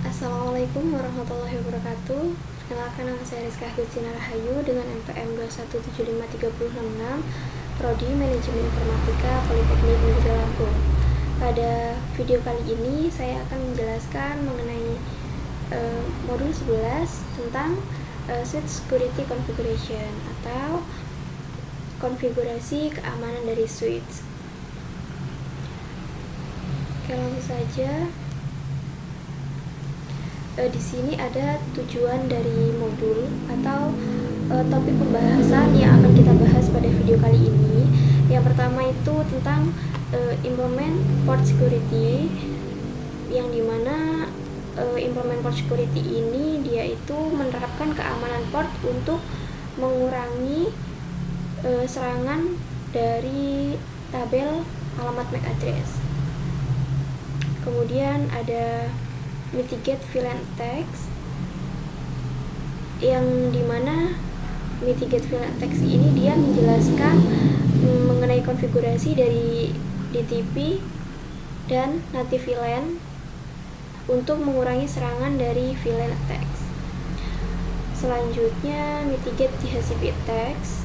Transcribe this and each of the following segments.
Assalamualaikum warahmatullahi wabarakatuh. Perkenalkan, nama saya Rizka Agustina Rahayu dengan NPM 2175366, Prodi Manajemen Informatika Politeknik Negeri Lampung. Pada video kali ini saya akan menjelaskan mengenai modul 11 tentang switch security configuration atau konfigurasi keamanan dari switch. Oke, langsung saja. Di sini ada tujuan dari modul atau topik pembahasan yang akan kita bahas pada video kali ini. Yang pertama itu tentang implement port security, yang dimana implement port security ini dia itu menerapkan keamanan port untuk mengurangi serangan dari tabel alamat MAC address. Kemudian ada mitigate VLAN attacks, yang dimana mitigate VLAN attacks ini dia menjelaskan mengenai konfigurasi dari DTP dan native VLAN untuk mengurangi serangan dari VLAN attacks. Selanjutnya mitigate DHCP attacks.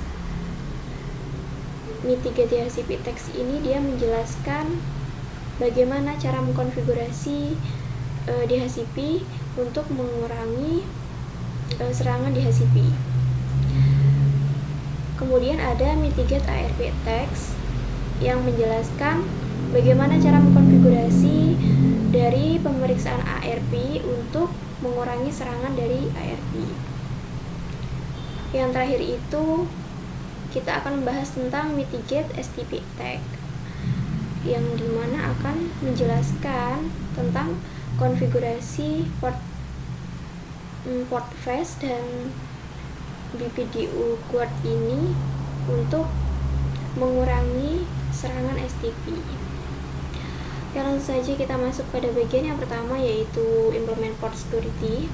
Mitigate DHCP attacks ini dia menjelaskan bagaimana cara mengkonfigurasi DHCP untuk mengurangi serangan DHCP. Kemudian ada mitigate ARP attacks yang menjelaskan bagaimana cara mengkonfigurasi dari pemeriksaan ARP untuk mengurangi serangan dari ARP. Yang terakhir itu kita akan membahas tentang mitigate STP attack, yang dimana akan menjelaskan tentang konfigurasi port face dan BPDU guard ini untuk mengurangi serangan STP. Oke, langsung saja kita masuk pada bagian yang pertama, yaitu implement port security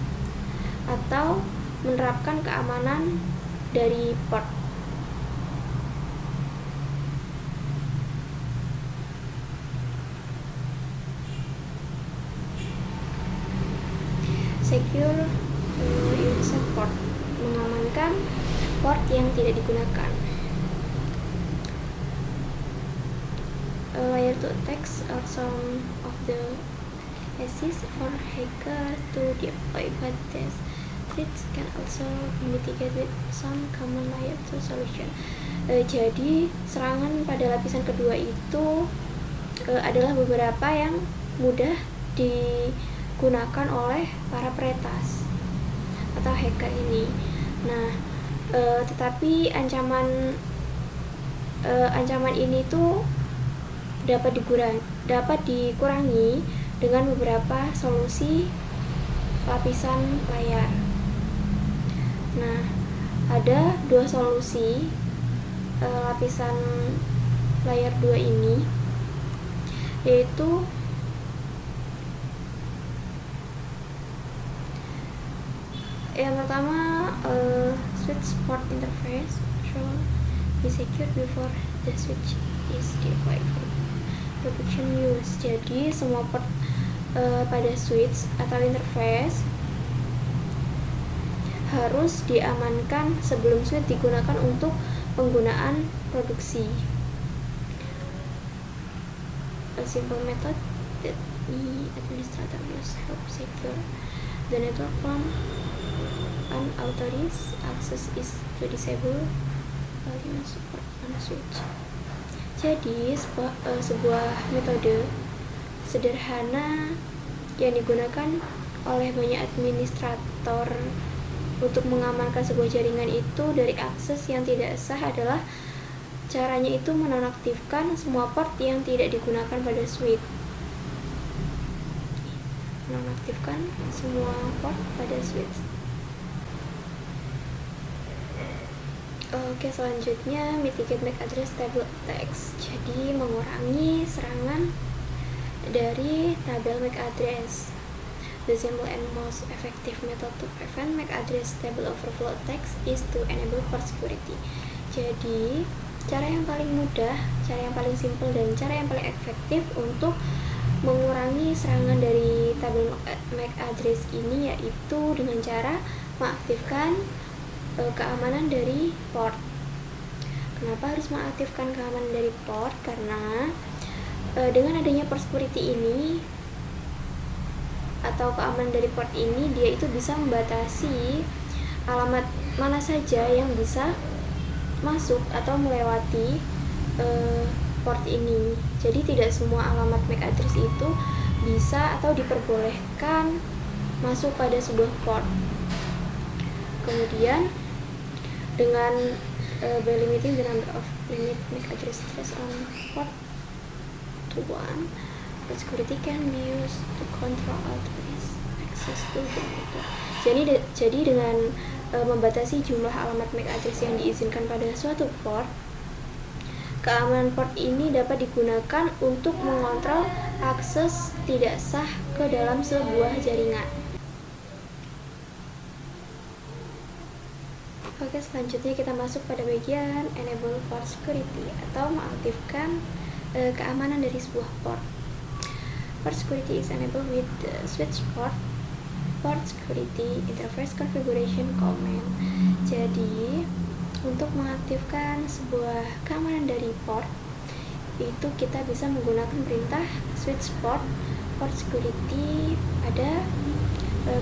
atau menerapkan keamanan dari port. Secure user port, mengamankan port yang tidak digunakan. Layer 2 attacks are some of the assist for hacker to deploy bad test. Threats can also mitigate with some common layer 2 solution. Jadi serangan pada lapisan kedua itu adalah beberapa yang mudah digunakan oleh para peretas atau hacker ini. Nah, tetapi ancaman ini tuh dapat dikurangi dengan beberapa solusi lapisan layar. Nah, ada dua solusi lapisan layar 2 ini, yaitu yang pertama, switch port interface should be secured before the switch is deployed for production use. Jadi semua port pada switch atau interface harus diamankan sebelum switch digunakan untuk penggunaan produksi. A simple method that the administrator use help secure the network from unauthorized access is to disable volume support on switch. Jadi sebuah metode sederhana yang digunakan oleh banyak administrator untuk mengamankan sebuah jaringan itu dari akses yang tidak sah adalah caranya itu menonaktifkan semua port yang tidak digunakan pada switch. Menonaktifkan semua port pada switch. Oke, selanjutnya mitigate MAC address table attacks. Jadi mengurangi serangan dari tabel MAC address. The simple and most effective method to prevent MAC address table overflow attacks is to enable port security. Jadi cara yang paling mudah, cara yang paling simpel, dan cara yang paling efektif untuk mengurangi serangan dari tabel MAC address ini, yaitu dengan cara mengaktifkan keamanan dari port. Kenapa harus mengaktifkan keamanan dari port? Karena dengan adanya port security ini atau keamanan dari port ini, dia itu bisa membatasi alamat mana saja yang bisa masuk atau melewati port ini. Jadi tidak semua alamat MAC address itu bisa atau diperbolehkan masuk pada sebuah port. Kemudian dengan by limiting the number of limit MAC address on port to 1, port security can be used to control authorized access to the network. Jadi dengan membatasi jumlah alamat MAC address yang diizinkan pada suatu port, keamanan port ini dapat digunakan untuk mengontrol akses tidak sah ke dalam sebuah jaringan. Oke, selanjutnya kita masuk pada bagian enable port security atau mengaktifkan keamanan dari sebuah port. Port security is enabled with the switch port security interface configuration command. Jadi untuk mengaktifkan sebuah keamanan dari port itu kita bisa menggunakan perintah switch port security pada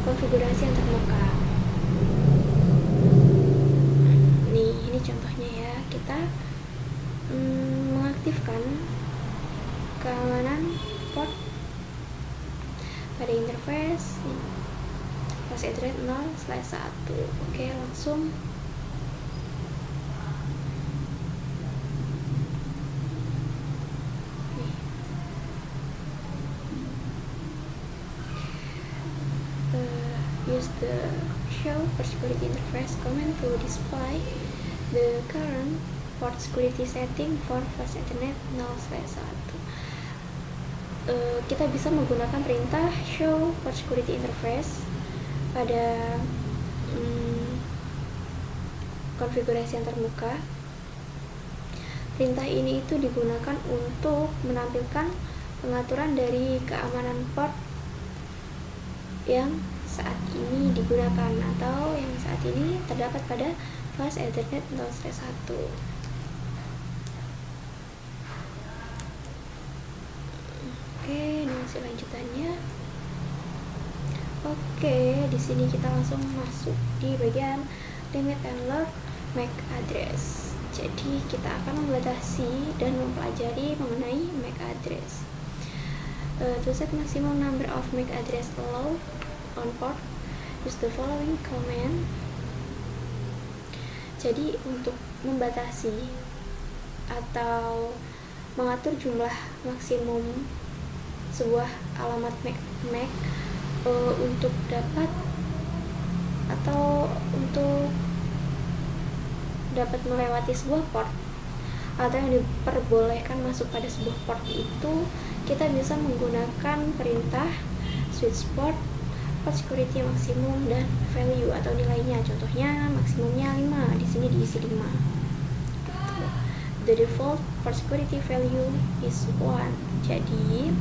konfigurasi yang terbuka. Ini contohnya ya, kita mengaktifkan keamanan port pada interface pas address 0/1. Oke, langsung use the show port security interface command to display the current port security setting for fast ethernet 0/1. Kita bisa menggunakan perintah show port security interface pada konfigurasi yang terbuka. Perintah ini itu digunakan untuk menampilkan pengaturan dari keamanan port yang saat ini digunakan atau yang saat ini terdapat pada fast ethernet 0/1. Oke, nanti lanjutannya. Oke, di sini kita langsung masuk di bagian limit and load MAC address. Jadi kita akan membatasi dan mempelajari mengenai MAC address. To set maximum number of MAC address allowed on port, use the following command. Jadi untuk membatasi atau mengatur jumlah maksimum sebuah alamat MAC untuk dapat melewati sebuah port atau yang diperbolehkan masuk pada sebuah port itu, kita bisa menggunakan perintah switch port security maksimum dan value atau nilainya. Contohnya maksimumnya 5, di sini diisi 5. The default port security value is 1. Jadi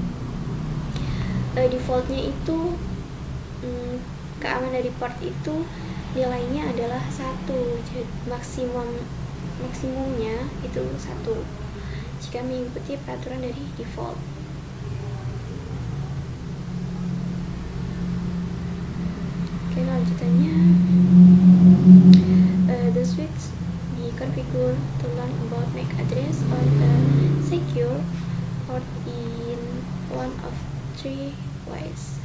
defaultnya itu keamanan dari port itu nilainya adalah 1. Jadi maksimumnya itu 1 jika mengikuti peraturan dari default. Oke, lanjutannya the switch dikonfigur to learn about MAC address on a secure port in one of 3 ways.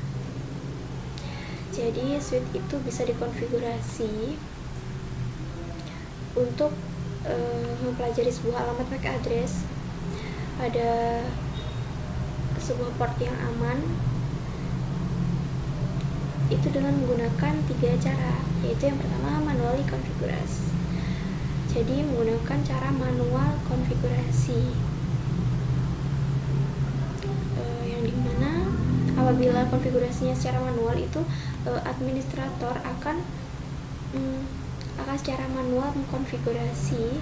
Jadi switch itu bisa dikonfigurasi untuk mempelajari sebuah alamat MAC address pada sebuah port yang aman, itu dengan menggunakan 3 cara, yaitu yang pertama manually konfigurasi. Jadi menggunakan cara manual konfigurasi, yang dimana apabila konfigurasinya secara manual itu administrator akan secara manual mengkonfigurasi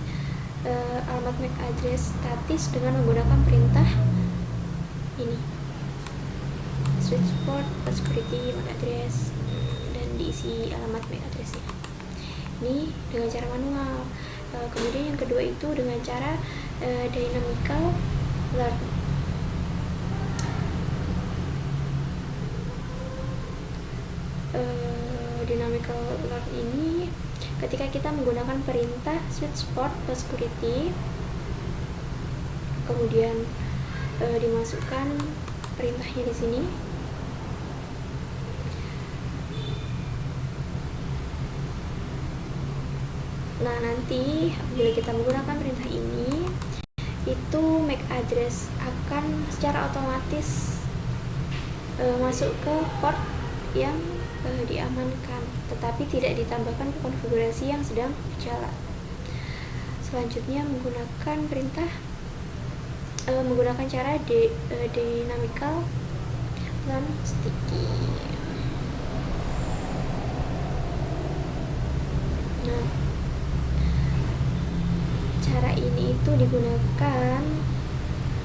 alamat MAC address statis dengan menggunakan perintah ini switchboard, security, MAC address, dan diisi alamat MAC addressnya. Ini dengan cara manual. Kemudian yang kedua itu dengan cara dynamical learn. Dynamical learn ini ketika kita menggunakan perintah switchboard security, kemudian dimasukkan perintahnya di sini. Nah, nanti bila kita menggunakan perintah ini, itu MAC address akan secara otomatis masuk ke port yang diamankan, tetapi tidak ditambahkan ke konfigurasi yang sedang berjalan. Selanjutnya menggunakan perintah menggunakan cara dynamical learn sticky. Nah, cara ini itu digunakan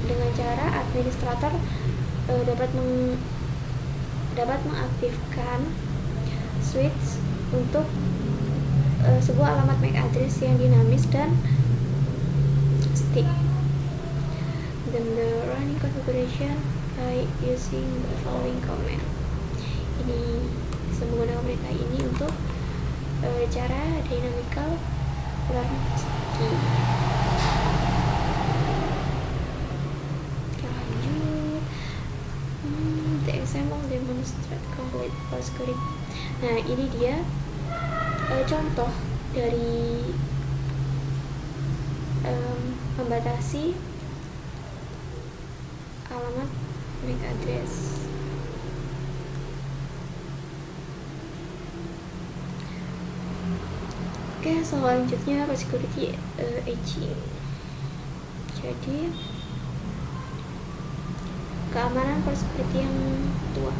dengan cara administrator dapat mengaktifkan switch untuk sebuah alamat MAC address yang dinamis dan stick. Then the running configuration by using the following command. Ini bisa menggunakan perintah ini untuk cara dynamical learn sticky. Example demonstrate complete security. Nah, ini dia contoh dari membatasi alamat MAC address. Oke, selanjutnya security aging. Jadi keamanan security yang tua.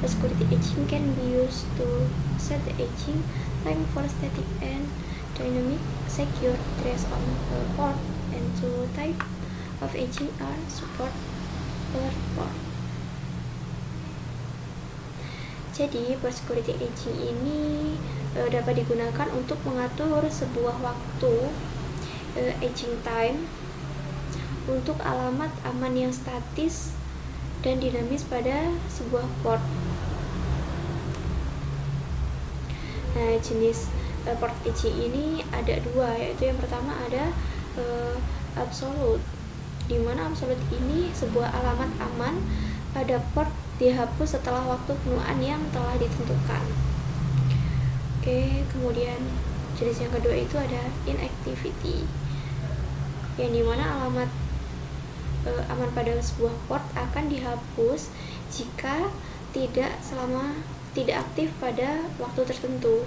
Security aging can be used to set the aging time for static and dynamic secure trace on a port, and two type of aging are support per port. Jadi security aging ini dapat digunakan untuk mengatur sebuah waktu aging time untuk alamat aman yang statis dan dinamis pada sebuah port. Nah, jenis port aging ini ada dua, yaitu yang pertama ada absolute, di mana absolute ini sebuah alamat aman pada port dihapus setelah waktu penuaan yang telah ditentukan. Oke, kemudian jenis yang kedua itu ada inactivity, yang dimana alamat aman pada sebuah port akan dihapus jika tidak aktif pada waktu tertentu.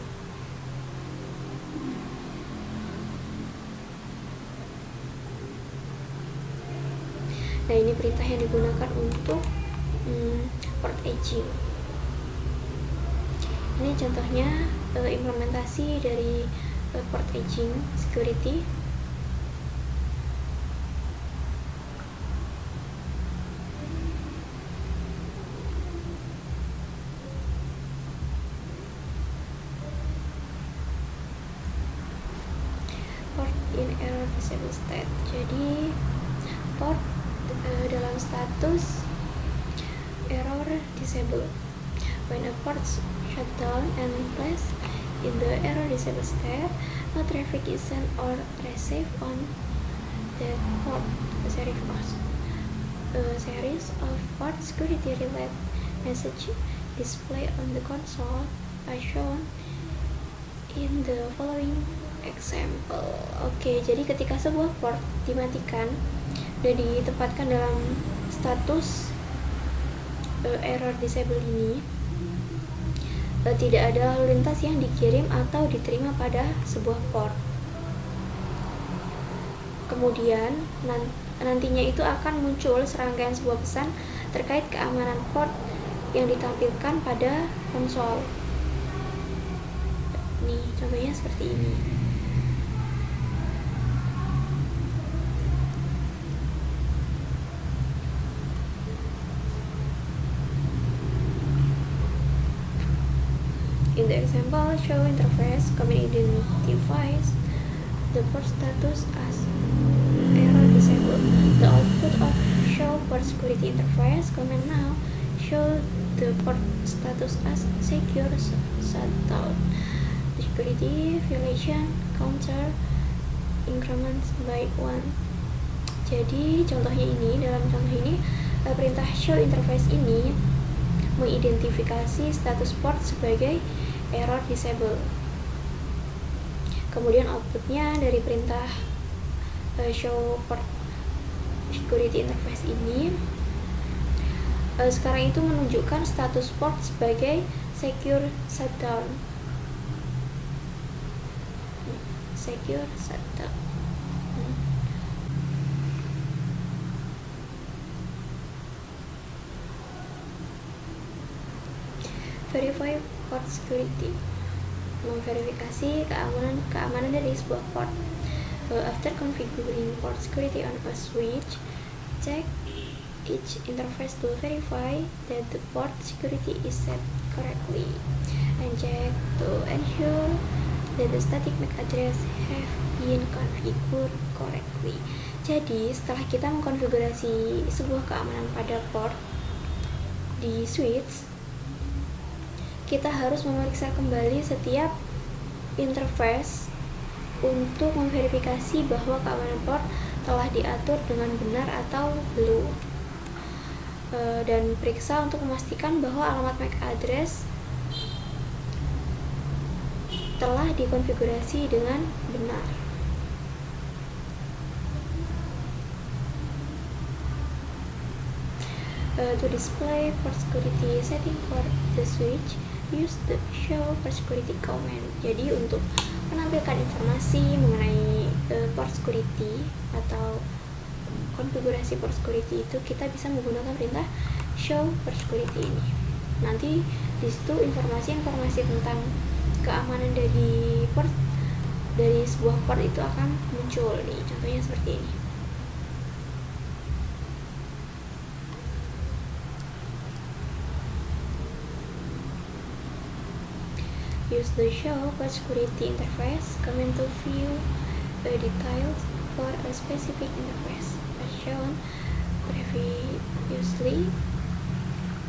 Nah, ini perintah yang digunakan untuk port aging. Ini contohnya implementasi dari port aging security. Port in error disable state. Jadi port dalam status error disable. When a port shut down and placed in the error disable state, no traffic is sent or received on that port. A series of port security related message display on the console are shown in the following example. Oke, jadi ketika sebuah port dimatikan dan ditempatkan dalam status error disable ini, tidak ada lalu lintas yang dikirim atau diterima pada sebuah port. Kemudian nantinya itu akan muncul serangkaian sebuah pesan terkait keamanan port yang ditampilkan pada konsol. Nih, contohnya seperti ini. In the example, show interface command identifies the port status as error disabled. The output of show port security interface command now show the port status as secure shutdown. The security violation counter increments by 1. Jadi contohnya ini, dalam contoh ini perintah show interface ini mengidentifikasi status port sebagai error disable. Kemudian outputnya dari perintah show port security interface ini sekarang itu menunjukkan status port sebagai secure shutdown. Secure shutdown. Verify port security, memverifikasi keamanan dari sebuah port. After configuring port security on a switch, check each interface to verify that the port security is set correctly, and check to ensure that the static MAC address have been configured correctly. Jadi setelah kita mengkonfigurasi sebuah keamanan pada port di switch, kita harus memeriksa kembali setiap interface untuk memverifikasi bahwa keamanan port telah diatur dengan benar atau belum, dan periksa untuk memastikan bahwa alamat MAC address telah dikonfigurasi dengan benar. To display port security setting for the switch, use the show port security command. Jadi untuk menampilkan informasi mengenai port security atau konfigurasi port security itu kita bisa menggunakan perintah show port security ini. Nanti di situ informasi tentang keamanan dari port dari sebuah port itu akan muncul nih. Contohnya seperti ini. Use the show port security interface command to view details for a specific interface as shown previously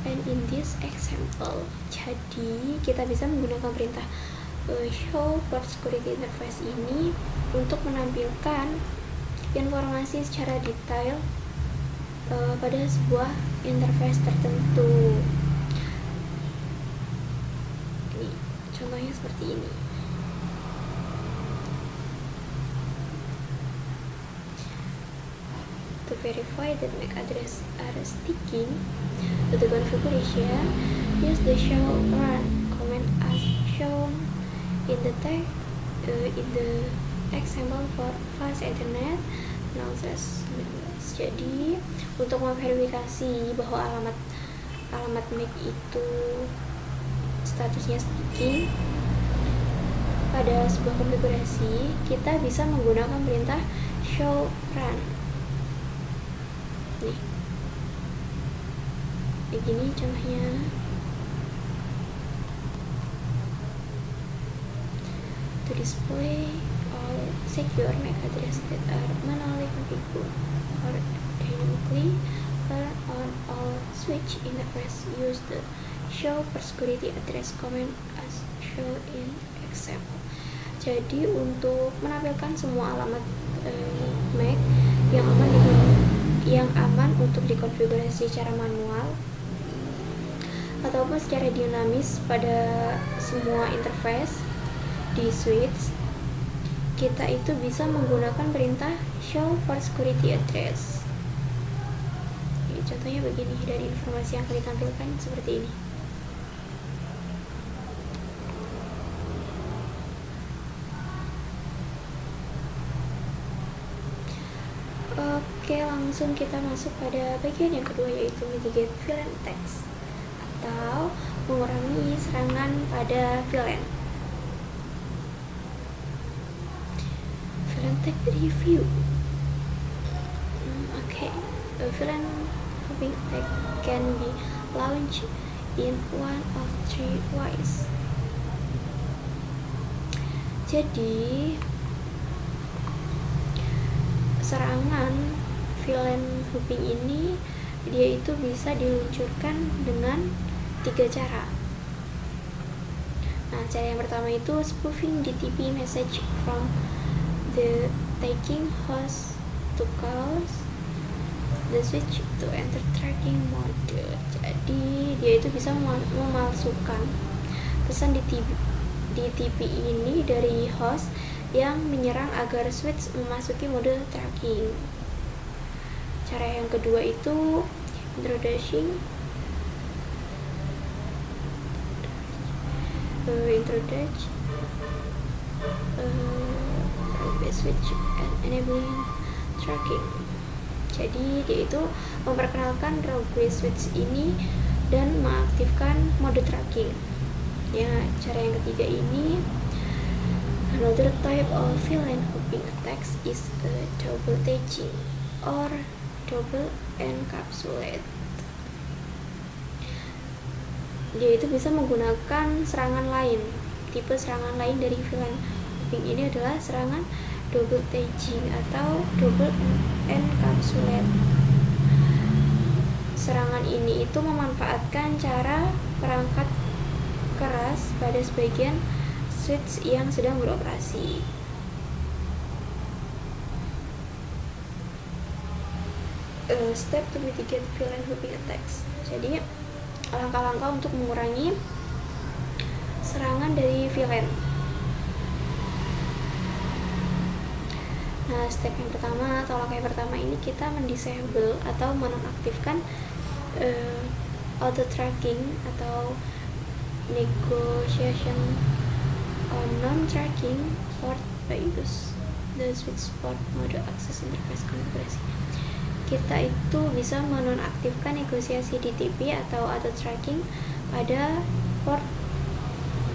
and in this example. Jadi kita bisa menggunakan perintah show port security interface ini untuk menampilkan informasi secara detail pada sebuah interface tertentu. Contohnya seperti ini. To verify that MAC address are sticking to the configuration, use the show run command as shown in the example for fast Ethernet nonsense. Jadi untuk memverifikasi bahwa alamat MAC itu statusnya sticking pada sebuah konfigurasi, kita bisa menggunakan perintah show run. Nih, kayak gini contohnya. To display all secure MAC address that are manually configured or dynamically turn on all switch interface, use the show port security address command as shown in example. Jadi untuk menampilkan semua alamat MAC yang aman untuk dikonfigurasi secara manual ataupun secara dinamis pada semua interface di switch, kita itu bisa menggunakan perintah show port security address. Contohnya begini, dari informasi yang akan ditampilkan seperti ini. Oke, langsung kita masuk pada bagian yang kedua, yaitu mitigate VLAN attacks atau mengurangi serangan pada VLAN. VLAN attack review. VLAN hopping attack can be launched in one of three ways. Jadi serangan villain hopping ini dia itu bisa diluncurkan dengan 3 cara. Nah, cara yang pertama itu spoofing DTP message from the tagging host to cause the switch to enter tracking mode. Jadi dia itu bisa memalsukan pesan DTP ini dari host yang menyerang agar switch memasuki mode tracking. Cara yang kedua itu introduce switch and enabling tracking. Jadi dia itu memperkenalkan rogue switch ini dan mengaktifkan mode tracking. Ya, cara yang ketiga ini another type of villain hopping attacks is a double tagging or double encapsulate. Dia itu bisa menggunakan serangan lain. Tipe serangan lain dari villain hopping ini adalah serangan double tagging atau double encapsulate. Serangan ini itu memanfaatkan cara perangkat keras pada sebagian switch yang sedang beroperasi. Step to mitigate villain hopping attacks. Jadi langkah-langkah untuk mengurangi serangan dari villain. Nah, step yang pertama atau langkah yang pertama ini kita mendisable atau menonaktifkan auto tracking atau negotiation on non-tracking port by use the switch port mode access interface konfigurasi. Kita itu bisa menonaktifkan negosiasi DTP atau auto tracking pada port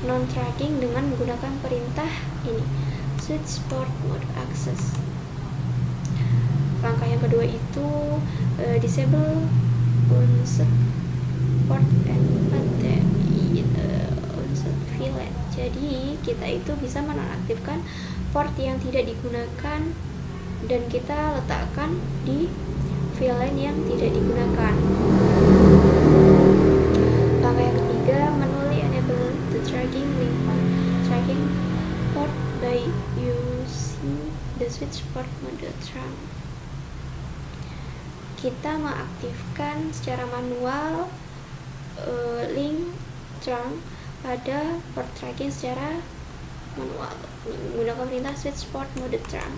non-tracking dengan menggunakan perintah ini, switch port mode access. Langkah yang kedua itu disable unset port and unset villain. Jadi kita itu bisa menonaktifkan port yang tidak digunakan dan kita letakkan di villain yang tidak digunakan. Langkah yang ketiga, manually enable the tracking link on tracking port by using the switch port mode trunk. Kita mengaktifkan secara manual link trunk pada port tracking secara manual menggunakan perintah switch port mode trunk.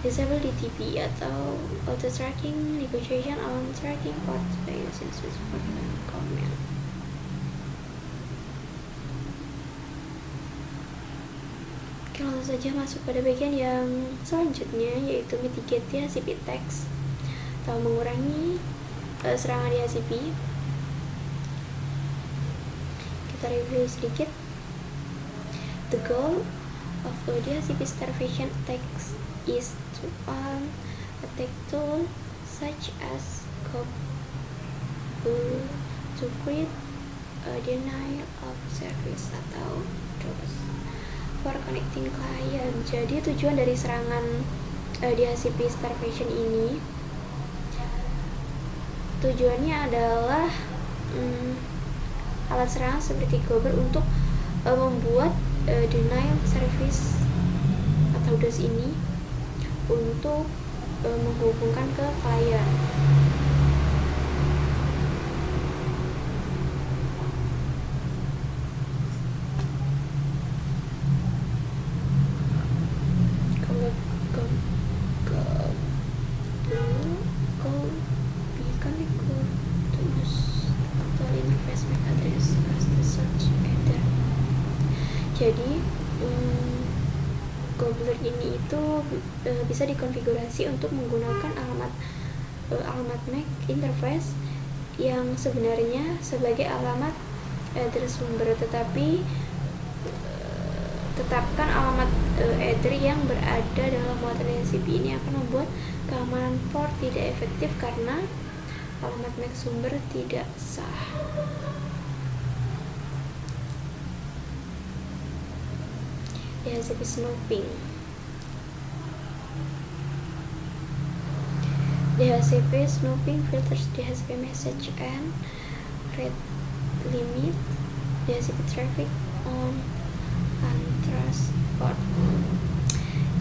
Disable DTP atau auto tracking negotiation on tracking port by using switch port command. Oke, langsung saja masuk pada bagian yang selanjutnya, yaitu mitigate DHCP attacks atau mengurangi serangan DHCP. Kita review sedikit. The goal of a DHCP starvation attacks is to arm attack tool such as to create a denial of service atau DOS for connecting client. Jadi tujuan dari serangan DHCP starvation ini tujuannya adalah alat serangan seperti Gobber untuk membuat denial service atau DOS ini untuk menghubungkan ke klien. Jadi Gobbler ini itu bisa dikonfigurasi untuk menggunakan alamat MAC interface yang sebenarnya sebagai alamat address sumber, tetapi tetapkan alamat header yang berada dalam muatan DHCP ini akan membuat keamanan port tidak efektif karena alamat MAC sumber tidak sah. DHCP snooping. DHCP snooping filters DHCP message and rate limit DHCP traffic on untrust port.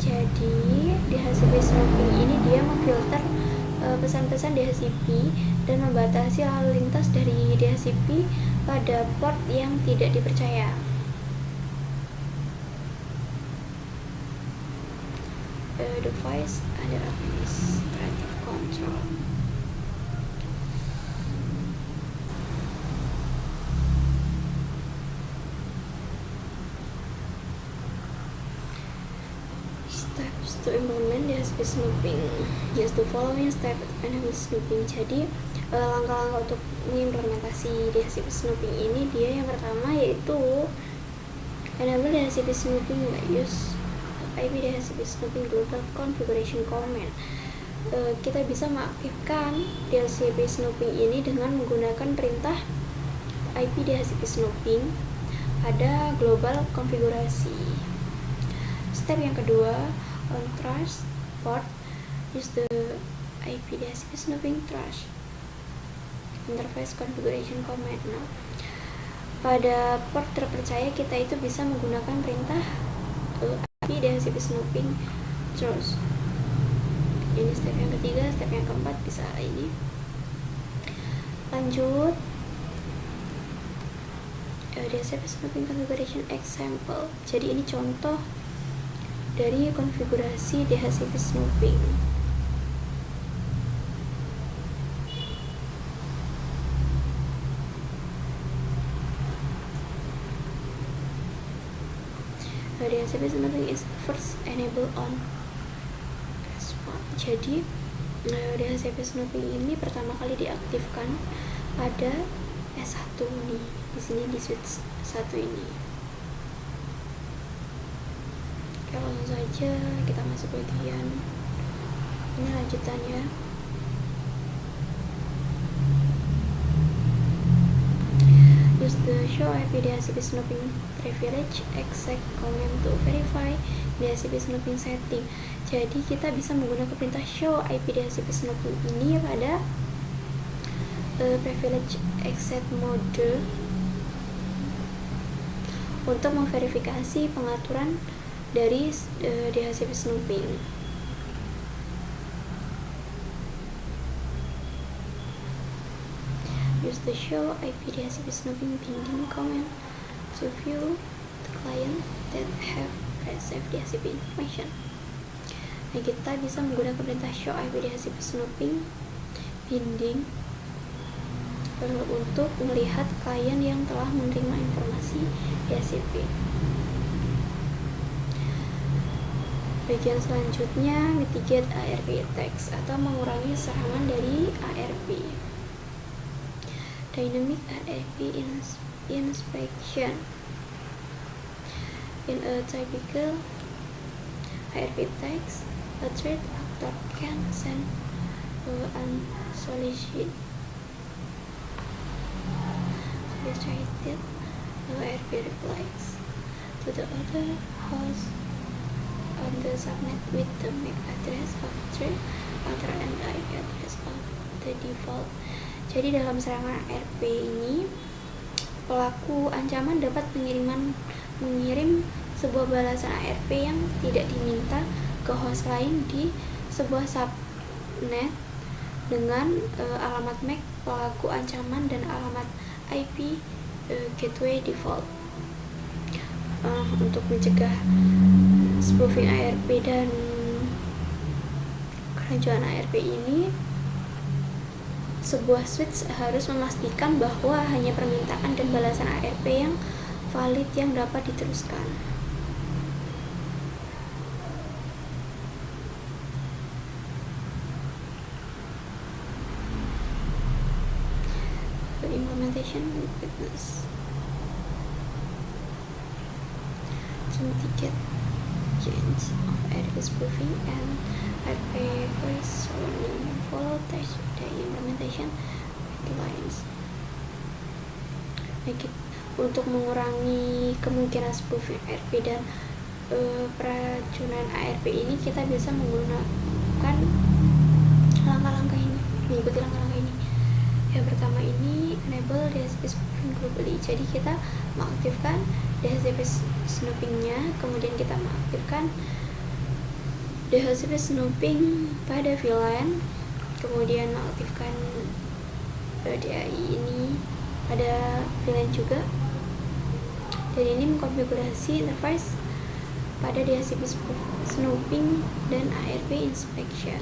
Jadi DHCP snooping ini dia memfilter pesan-pesan DHCP dan membatasi lalu lintas dari DHCP pada port yang tidak dipercaya. Device under administrative control. Steps to implement DHCP snooping. Just the following step enable snooping. Jadi langkah-langkah untuk mengimplementasi DHCP snooping ini dia yang pertama yaitu enable DHCP snooping by use IP DHCP snooping global configuration command. Kita bisa mengaktifkan DHCP snooping ini dengan menggunakan perintah IP DHCP snooping pada global konfigurasi. Step yang kedua, on trust port, use the IP DHCP snooping trust interface configuration command. Nah, pada port terpercaya kita itu bisa menggunakan perintah IP DHCP snooping trust. Ini step yang ketiga. Step yang keempat bisa ini. Lanjut, DHCP snooping configuration example. Jadi ini contoh dari konfigurasi DHCP snooping. DHCP snooping is first enable on response. Jadi DHCP snooping ini pertama kali diaktifkan pada S1 nih, di sini di switch 1 ini. Oke, langsung saja kita masuk bagian ini lanjutannya. Use the show IP DHCP snooping privilege exec command to verify DHCP snooping setting. Jadi kita bisa menggunakan perintah show IP DHCP snooping ini pada privilege exec mode untuk memverifikasi pengaturan dari DHCP snooping. Use the show IP DHCP snooping binding command to view the client that have received DHCP information. Nah, kita bisa menggunakan perintah show IP DHCP snooping binding untuk melihat klien yang telah menerima informasi DHCP. Bagian selanjutnya, mitigate ARP attacks atau mengurangi serangan dari ARP. Dynamic ARP inspection. In a typical ARP attacks, a threat actor can send unsolicited ARP replies to the other host on the subnet with the MAC address of threat actor and IP address of the default. Jadi dalam serangan ARP ini, pelaku ancaman dapat mengirim sebuah balasan ARP yang tidak diminta ke host lain di sebuah subnet dengan alamat MAC pelaku ancaman dan alamat IP gateway default. Untuk mencegah spoofing ARP dan kerancuan ARP ini, sebuah switch harus memastikan bahwa hanya permintaan dan balasan ARP yang valid yang dapat diteruskan. Implementation witness to mitigate change of ARP spoofing and ARP queries surrounding follow the implementation guidelines. Untuk mengurangi kemungkinan spoofing ARP dan peracunan ARP ini, kita bisa menggunakan langkah-langkah ini, mengikuti langkah-langkah ini. Yang pertama ini enable DHCP spoofing globally. Jadi kita mengaktifkan DHCP snoopingnya, kemudian kita mengaktifkan DHCP snooping pada VLAN, kemudian mengaktifkan DAI ini pada VLAN juga, dan ini mengkonfigurasi interface pada DHCP snooping dan ARP inspection.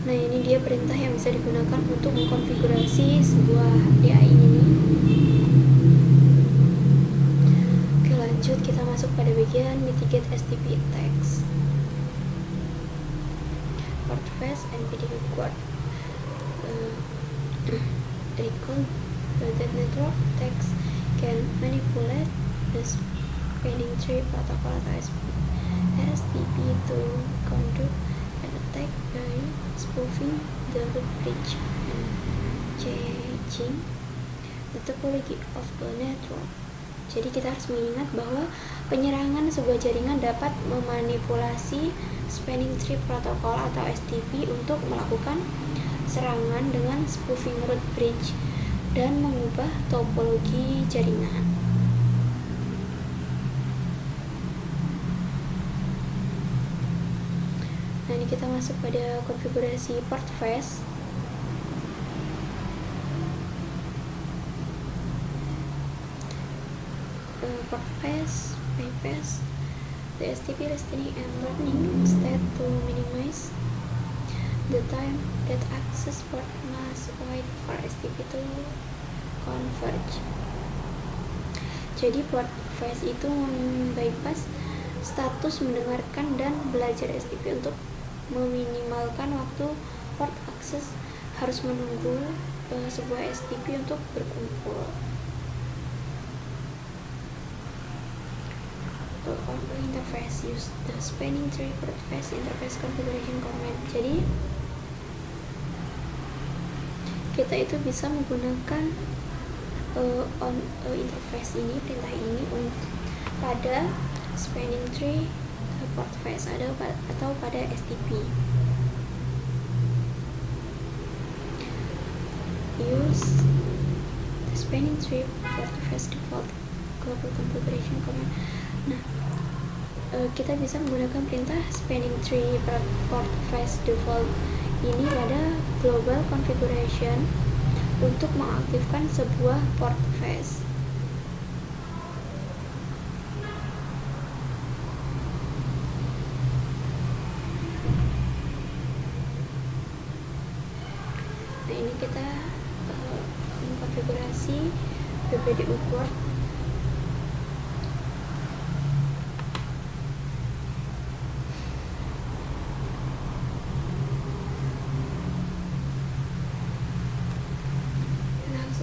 Nah, ini dia perintah yang bisa digunakan untuk mengkonfigurasi sebuah DAI ini. Oke, lanjut kita masuk pada bagian mitigate STP attacks. Portfast and PDU guard. Recall that network attacks can manipulate the spanning tree protocol atau STP to counter an attack by spoofing the root bridge and changing the topology of the network. Jadi kita harus mengingat bahwa penyerangan sebuah jaringan dapat memanipulasi spanning tree protocol atau STP untuk melakukan serangan dengan spoofing root bridge dan mengubah topologi jaringan. Nah, ini kita masuk pada konfigurasi portfast. Portfast bypass the STP listening and learning state to minimize the time that access port must wait for STP to converge. Jadi portfast itu membypass status mendengarkan dan belajar STP untuk meminimalkan waktu port access harus menunggu sebuah STP untuk berkumpul. On the interface, use the spanning tree portfast interface configuration command. Jadi kita itu bisa menggunakan interface ini, perintah ini pada spanning tree portfast atau pada STP. Use the spanning tree portfast default global configuration command. Nah, kita bisa menggunakan perintah spanning tree portfast default ini pada global configuration untuk mengaktifkan sebuah portfast. Nah, ini kita mengkonfigurasi BPDU port.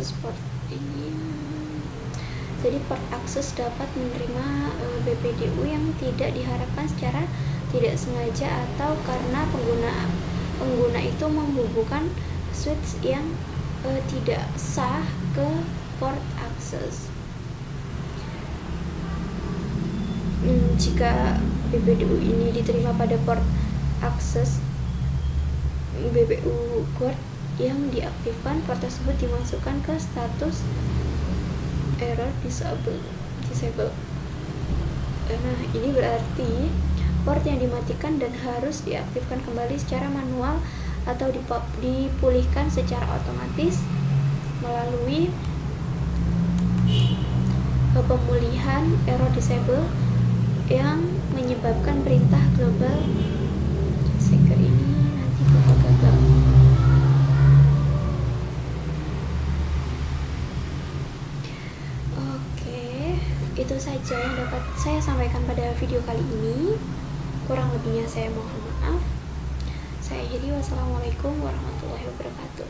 Port ini, jadi port access dapat menerima BPDU yang tidak diharapkan secara tidak sengaja atau karena pengguna itu menghubungkan switch yang tidak sah ke port access. Jika BPDU ini diterima pada port access BPU guard yang diaktifkan, port tersebut dimasukkan ke status error disable. Nah, ini berarti port yang dimatikan dan harus diaktifkan kembali secara manual atau dipulihkan secara otomatis melalui pemulihan error disable yang menyebabkan perintah global secure ini nanti bakal gagal. Itu saja yang dapat saya sampaikan pada video kali ini. Kurang lebihnya saya mohon maaf. saya akhiri. Wassalamualaikum warahmatullahi wabarakatuh.